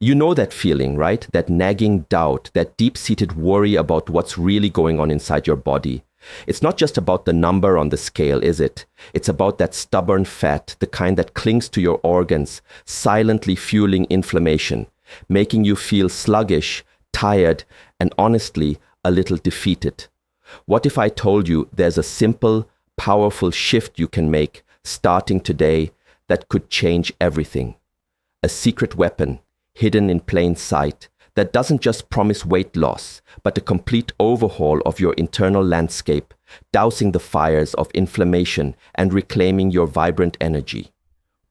You know that feeling, right? That nagging doubt, that deep-seated worry about what's really going on inside your body. It's not just about the number on the scale, is it? It's about that stubborn fat, the kind that clings to your organs, silently fueling inflammation, making you feel sluggish, tired, and honestly, a little defeated. What if I told you there's a simple, powerful shift you can make starting today that could change everything? A secret weapon, hidden in plain sight, that doesn't just promise weight loss, but a complete overhaul of your internal landscape, dousing the fires of inflammation and reclaiming your vibrant energy.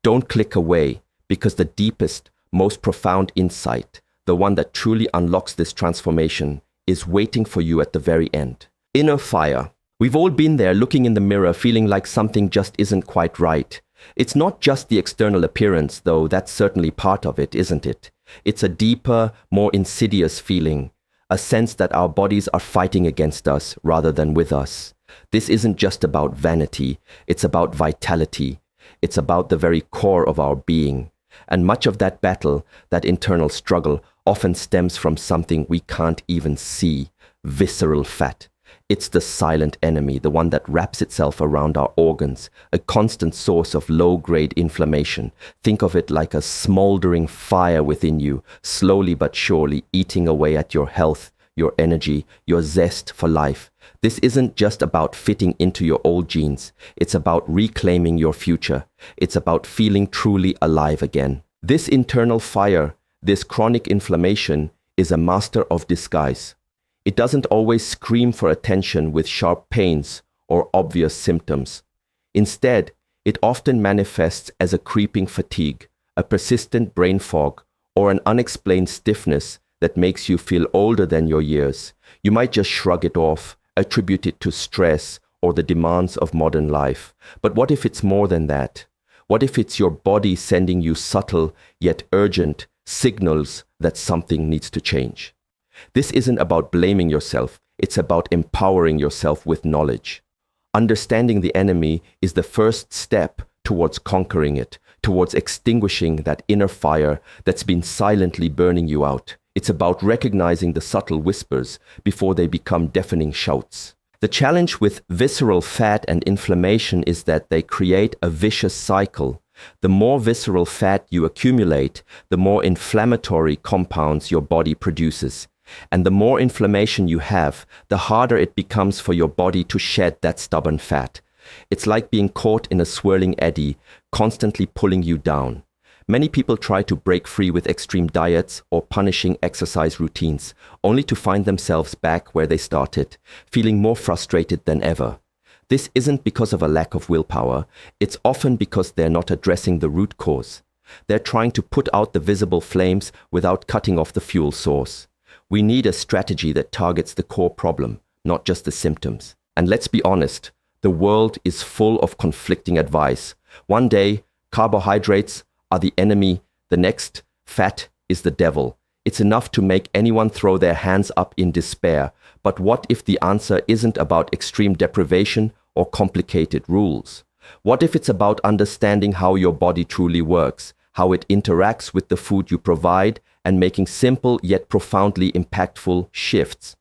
Don't click away, because the deepest, most profound insight, the one that truly unlocks this transformation, is waiting for you at the very end. Inner fire. We've all been there looking in the mirror feeling like something just isn't quite right. It's not just the external appearance, though that's certainly part of it, isn't it? It's a deeper, more insidious feeling, a sense that our bodies are fighting against us rather than with us. This isn't just about vanity, it's about vitality. It's about the very core of our being. And much of that battle, that internal struggle, often stems from something we can't even see: visceral fat. It's the silent enemy, the one that wraps itself around our organs, a constant source of low-grade inflammation. Think of it like a smoldering fire within you, slowly but surely eating away at your health, your energy, your zest for life. This isn't just about fitting into your old genes. It's about reclaiming your future. It's about feeling truly alive again. This internal fire, this chronic inflammation, is a master of disguise. It doesn't always scream for attention with sharp pains or obvious symptoms. Instead, it often manifests as a creeping fatigue, a persistent brain fog, or an unexplained stiffness that makes you feel older than your years. You might just shrug it off, attribute it to stress or the demands of modern life. But what if it's more than that? What if it's your body sending you subtle yet urgent signals that something needs to change? This isn't about blaming yourself, it's about empowering yourself with knowledge. Understanding the enemy is the first step towards conquering it, towards extinguishing that inner fire that's been silently burning you out. It's about recognizing the subtle whispers before they become deafening shouts. The challenge with visceral fat and inflammation is that they create a vicious cycle. The more visceral fat you accumulate, the more inflammatory compounds your body produces. And the more inflammation you have, the harder it becomes for your body to shed that stubborn fat. It's like being caught in a swirling eddy, constantly pulling you down. Many people try to break free with extreme diets or punishing exercise routines, only to find themselves back where they started, feeling more frustrated than ever. This isn't because of a lack of willpower, it's often because they're not addressing the root cause. They're trying to put out the visible flames without cutting off the fuel source. We need a strategy that targets the core problem, not just the symptoms. And let's be honest, the world is full of conflicting advice. One day, carbohydrates are the enemy. The next, fat is the devil. It's enough to make anyone throw their hands up in despair. But what if the answer isn't about extreme deprivation or complicated rules? What if it's about understanding how your body truly works, how it interacts with the food you provide, and making simple yet profoundly impactful shifts?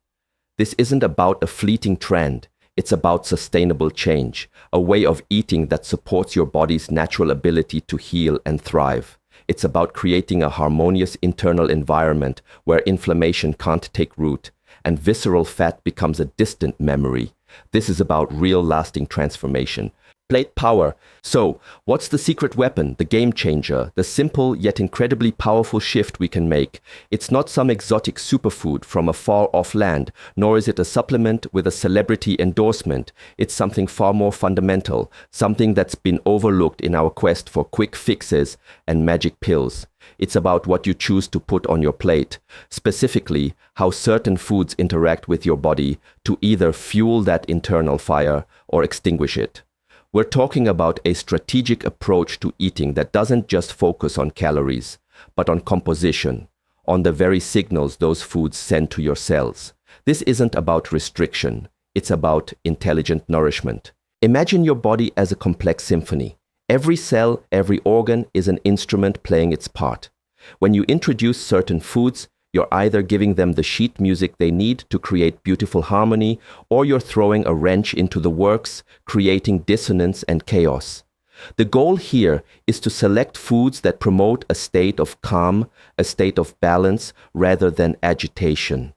This isn't about a fleeting trend. It's about sustainable change, a way of eating that supports your body's natural ability to heal and thrive. It's about creating a harmonious internal environment where inflammation can't take root and visceral fat becomes a distant memory. This is about real lasting transformation. Plate power. So, what's the secret weapon, the game changer, the simple yet incredibly powerful shift we can make? It's not some exotic superfood from a far-off land, nor is it a supplement with a celebrity endorsement. It's something far more fundamental, something that's been overlooked in our quest for quick fixes and magic pills. It's about what you choose to put on your plate, specifically how certain foods interact with your body to either fuel that internal fire or extinguish it. We're talking about a strategic approach to eating that doesn't just focus on calories, but on composition, on the very signals those foods send to your cells. This isn't about restriction, it's about intelligent nourishment. Imagine your body as a complex symphony. Every cell, every organ is an instrument playing its part. When you introduce certain foods, you're either giving them the sheet music they need to create beautiful harmony, or you're throwing a wrench into the works, creating dissonance and chaos. The goal here is to select foods that promote a state of calm, a state of balance, rather than agitation.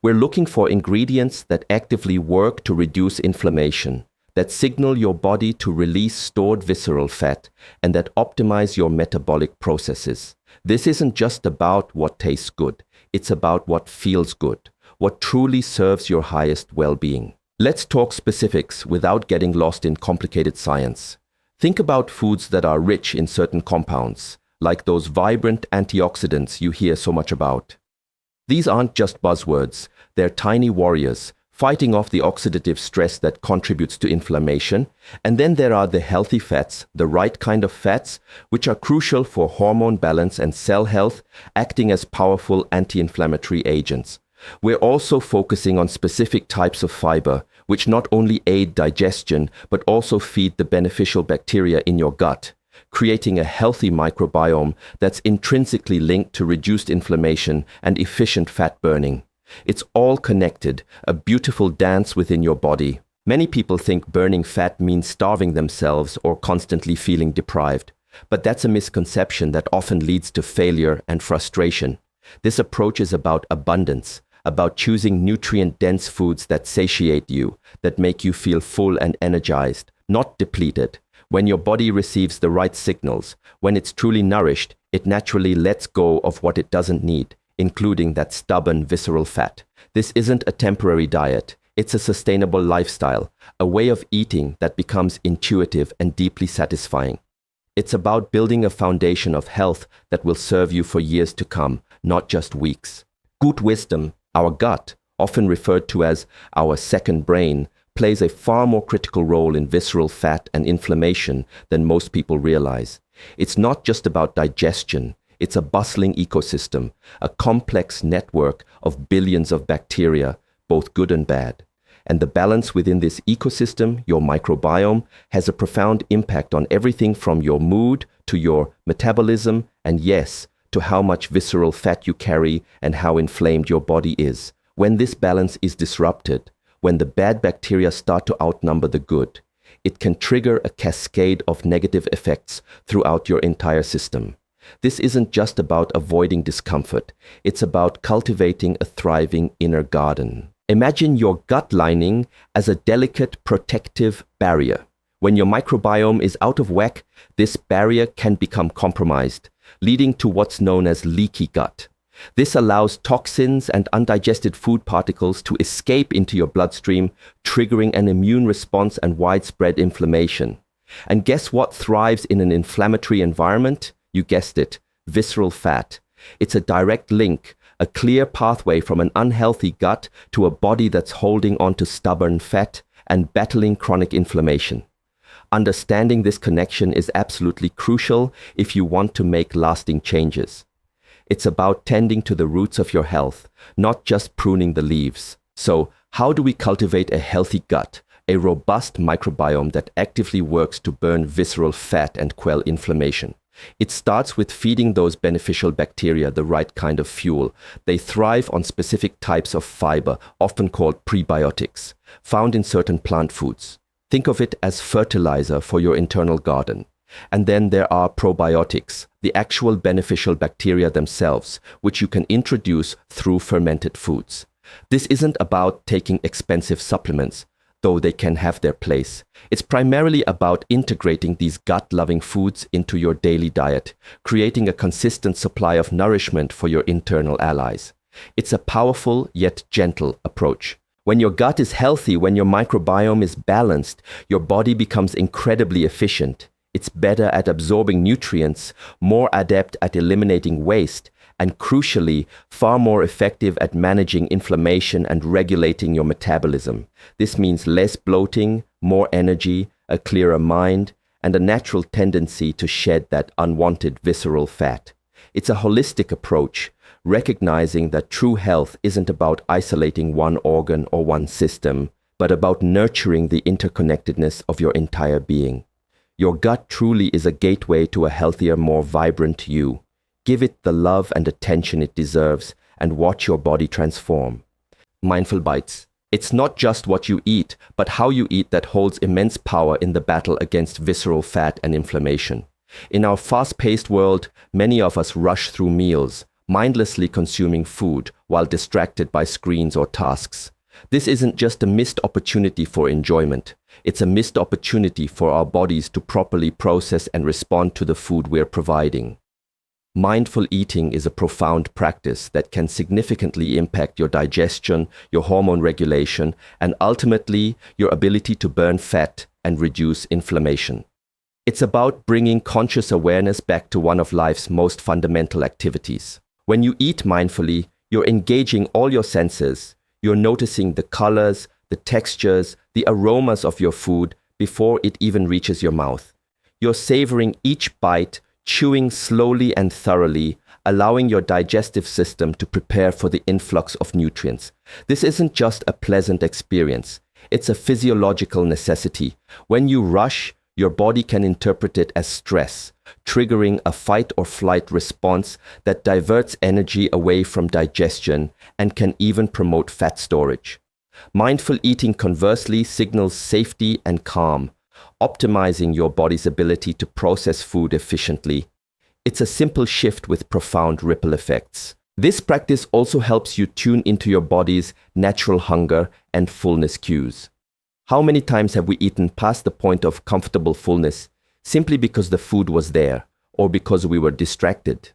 We're looking for ingredients that actively work to reduce inflammation, that signal your body to release stored visceral fat, and that optimize your metabolic processes. This isn't just about what tastes good. It's about what feels good, what truly serves your highest well-being. Let's talk specifics without getting lost in complicated science. Think about foods that are rich in certain compounds, like those vibrant antioxidants you hear so much about. These aren't just buzzwords, they're tiny warriors, fighting off the oxidative stress that contributes to inflammation. And then there are the healthy fats, the right kind of fats, which are crucial for hormone balance and cell health, acting as powerful anti-inflammatory agents. We're also focusing on specific types of fiber, which not only aid digestion, but also feed the beneficial bacteria in your gut, creating a healthy microbiome that's intrinsically linked to reduced inflammation and efficient fat burning. It's all connected, a beautiful dance within your body. Many people think burning fat means starving themselves or constantly feeling deprived. But that's a misconception that often leads to failure and frustration. This approach is about abundance, about choosing nutrient-dense foods that satiate you, that make you feel full and energized, not depleted. When your body receives the right signals, when it's truly nourished, it naturally lets go of what it doesn't need, including that stubborn visceral fat. This isn't a temporary diet. It's a sustainable lifestyle, a way of eating that becomes intuitive and deeply satisfying. It's about building a foundation of health that will serve you for years to come, not just weeks. Gut wisdom, our gut, often referred to as our second brain, plays a far more critical role in visceral fat and inflammation than most people realize. It's not just about digestion. It's a bustling ecosystem, a complex network of billions of bacteria, both good and bad. And the balance within this ecosystem, your microbiome, has a profound impact on everything from your mood to your metabolism, and yes, to how much visceral fat you carry and how inflamed your body is. When this balance is disrupted, when the bad bacteria start to outnumber the good, it can trigger a cascade of negative effects throughout your entire system. This isn't just about avoiding discomfort. It's about cultivating a thriving inner garden. Imagine your gut lining as a delicate protective barrier. When your microbiome is out of whack, this barrier can become compromised, leading to what's known as leaky gut. This allows toxins and undigested food particles to escape into your bloodstream, triggering an immune response and widespread inflammation. And guess what thrives in an inflammatory environment? You guessed it, visceral fat. It's a direct link, a clear pathway from an unhealthy gut to a body that's holding on to stubborn fat and battling chronic inflammation. Understanding this connection is absolutely crucial if you want to make lasting changes. It's about tending to the roots of your health, not just pruning the leaves. So, how do we cultivate a healthy gut, a robust microbiome that actively works to burn visceral fat and quell inflammation? It starts with feeding those beneficial bacteria the right kind of fuel. They thrive on specific types of fiber, often called prebiotics, found in certain plant foods. Think of it as fertilizer for your internal garden. And then there are probiotics, the actual beneficial bacteria themselves, which you can introduce through fermented foods. This isn't about taking expensive supplements, though they can have their place. It's primarily about integrating these gut-loving foods into your daily diet, creating a consistent supply of nourishment for your internal allies. It's a powerful yet gentle approach. When your gut is healthy, when your microbiome is balanced, your body becomes incredibly efficient. It's better at absorbing nutrients, more adept at eliminating waste, and crucially, far more effective at managing inflammation and regulating your metabolism. This means less bloating, more energy, a clearer mind, and a natural tendency to shed that unwanted visceral fat. It's a holistic approach, recognizing that true health isn't about isolating one organ or one system, but about nurturing the interconnectedness of your entire being. Your gut truly is a gateway to a healthier, more vibrant you. Give it the love and attention it deserves and watch your body transform. Mindful bites. It's not just what you eat, but how you eat that holds immense power in the battle against visceral fat and inflammation. In our fast-paced world, many of us rush through meals, mindlessly consuming food while distracted by screens or tasks. This isn't just a missed opportunity for enjoyment. It's a missed opportunity for our bodies to properly process and respond to the food we're providing. Mindful eating is a profound practice that can significantly impact your digestion, your hormone regulation, and ultimately your ability to burn fat and reduce inflammation. It's about bringing conscious awareness back to one of life's most fundamental activities. When you eat mindfully, you're engaging all your senses. You're noticing the colors, the textures, the aromas of your food before it even reaches your mouth. You're savoring each bite, chewing slowly and thoroughly, allowing your digestive system to prepare for the influx of nutrients. This isn't just a pleasant experience. It's a physiological necessity. When you rush, your body can interpret it as stress, triggering a fight or flight response that diverts energy away from digestion and can even promote fat storage. Mindful eating conversely signals safety and calm, optimizing your body's ability to process food efficiently. It's a simple shift with profound ripple effects. This practice also helps you tune into your body's natural hunger and fullness cues. How many times have we eaten past the point of comfortable fullness simply because the food was there or because we were distracted?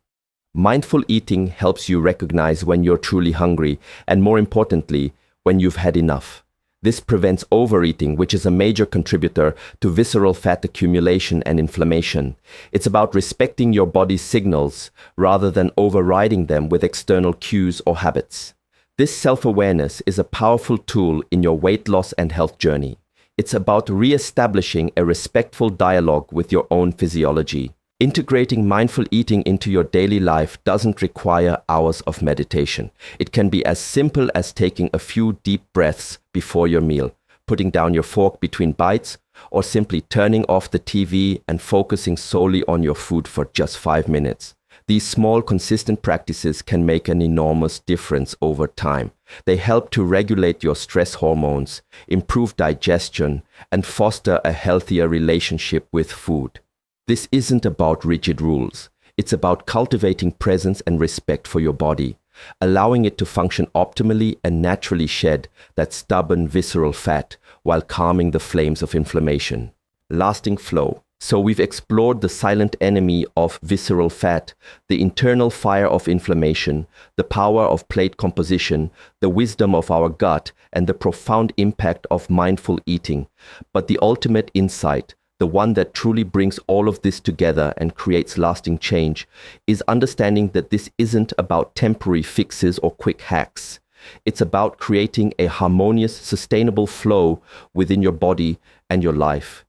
Mindful eating helps you recognize when you're truly hungry and, more importantly, when you've had enough. This prevents overeating, which is a major contributor to visceral fat accumulation and inflammation. It's about respecting your body's signals rather than overriding them with external cues or habits. This self-awareness is a powerful tool in your weight loss and health journey. It's about re-establishing a respectful dialogue with your own physiology. Integrating mindful eating into your daily life doesn't require hours of meditation. It can be as simple as taking a few deep breaths before your meal, putting down your fork between bites, or simply turning off the TV and focusing solely on your food for just 5 minutes. These small, consistent practices can make an enormous difference over time. They help to regulate your stress hormones, improve digestion, and foster a healthier relationship with food. This isn't about rigid rules. It's about cultivating presence and respect for your body, allowing it to function optimally and naturally shed that stubborn visceral fat while calming the flames of inflammation. Lasting flow. So we've explored the silent enemy of visceral fat, the internal fire of inflammation, the power of plate composition, the wisdom of our gut, and the profound impact of mindful eating. But the ultimate insight, the one that truly brings all of this together and creates lasting change, is understanding that this isn't about temporary fixes or quick hacks. It's about creating a harmonious, sustainable flow within your body and your life.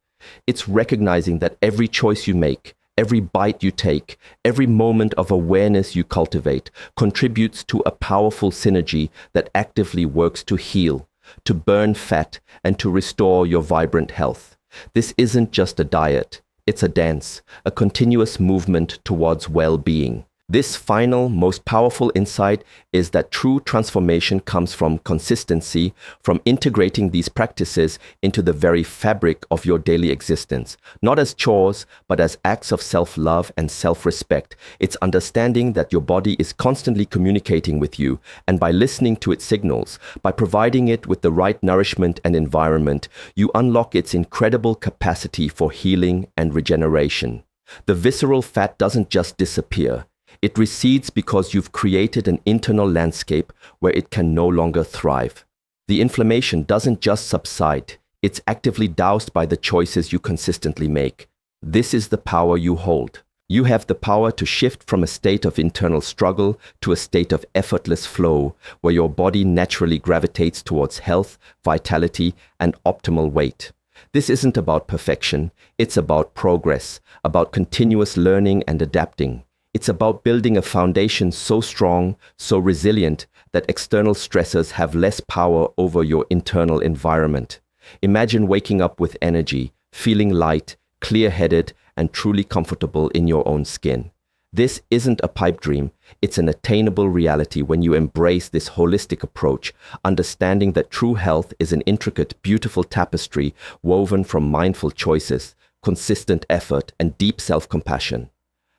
It's recognizing that every choice you make, every bite you take, every moment of awareness you cultivate contributes to a powerful synergy that actively works to heal, to burn fat, and to restore your vibrant health. This isn't just a diet, it's a dance, a continuous movement towards well-being. This final, most powerful insight is that true transformation comes from consistency, from integrating these practices into the very fabric of your daily existence, not as chores, but as acts of self-love and self-respect. It's understanding that your body is constantly communicating with you, and by listening to its signals, by providing it with the right nourishment and environment, you unlock its incredible capacity for healing and regeneration. The visceral fat doesn't just disappear. It recedes because you've created an internal landscape where it can no longer thrive. The inflammation doesn't just subside, it's actively doused by the choices you consistently make. This is the power you hold. You have the power to shift from a state of internal struggle to a state of effortless flow, where your body naturally gravitates towards health, vitality, and optimal weight. This isn't about perfection, it's about progress, about continuous learning and adapting. It's about building a foundation so strong, so resilient, that external stressors have less power over your internal environment. Imagine waking up with energy, feeling light, clear-headed, and truly comfortable in your own skin. This isn't a pipe dream. It's an attainable reality when you embrace this holistic approach, understanding that true health is an intricate, beautiful tapestry woven from mindful choices, consistent effort, and deep self-compassion.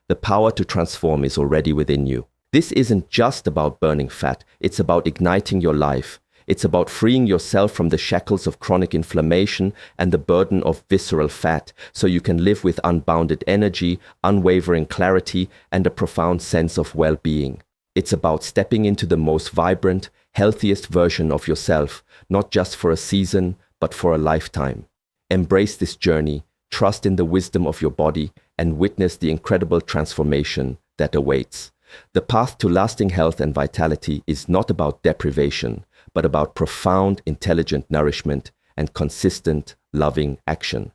The power to transform is already within you. This isn't just about burning fat. It's about igniting your life. It's about freeing yourself from the shackles of chronic inflammation and the burden of visceral fat so you can live with unbounded energy, unwavering clarity, and a profound sense of well-being. It's about stepping into the most vibrant, healthiest version of yourself, not just for a season, but for a lifetime. Embrace this journey, trust in the wisdom of your body, and witness the incredible transformation that awaits. The path to lasting health and vitality is not about deprivation, but about profound, intelligent nourishment and consistent, loving action.